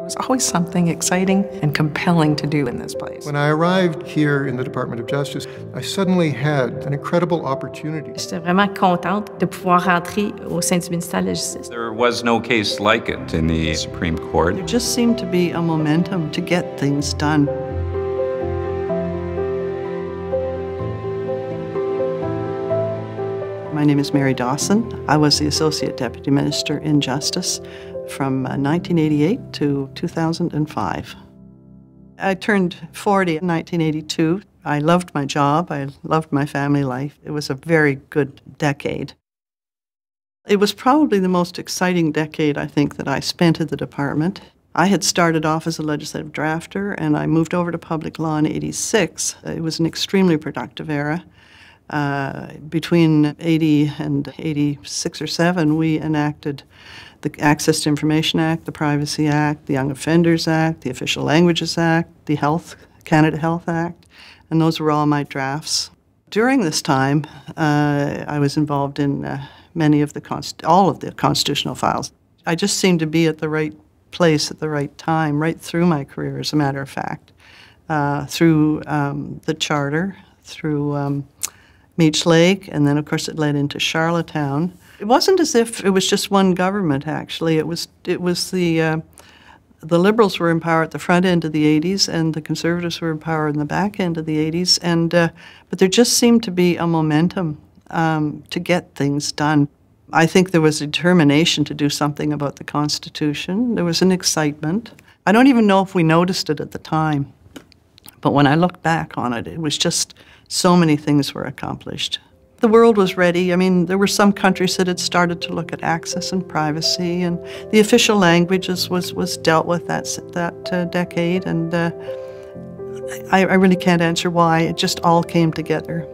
was always something exciting and compelling to do in this place. When I arrived here in the Department of Justice, I suddenly had an incredible opportunity. J'étais vraiment contente de pouvoir rentrer au sein du ministère de la Justice. There was no case like it in the Supreme Court. There just seemed to be a momentum to get things done. My name is Mary Dawson. I was the Associate Deputy Minister in Justice from 1988 to 2005. I turned 40 in 1982. I loved my job. I loved my family life. It was a very good decade. It was probably the most exciting decade, I think, that I spent at the department. I had started off as a legislative drafter, and I moved over to public law in '86. It was an extremely productive era. Between 80 and 86 or 7, we enacted the Access to Information Act, the Privacy Act, the Young Offenders Act, the Official Languages Act, the Canada Health Act, and those were all my drafts. During this time, I was involved in all of the constitutional files. I just seemed to be at the right place at the right time, right through my career, as a matter of fact, through the Charter, through Meech Lake, and then of course it led into Charlottetown. It wasn't as if it was just one government, actually. It was the Liberals were in power at the front end of the '80s, and the Conservatives were in power in the back end of the '80s, and but there just seemed to be a momentum to get things done. I think there was a determination to do something about the Constitution. There was an excitement. I don't even know if we noticed it at the time, but when I look back on it, it was just so many things were accomplished. The world was ready. I mean, there were some countries that had started to look at access and privacy, and the official languages was dealt with that decade, and I really can't answer why. It just all came together.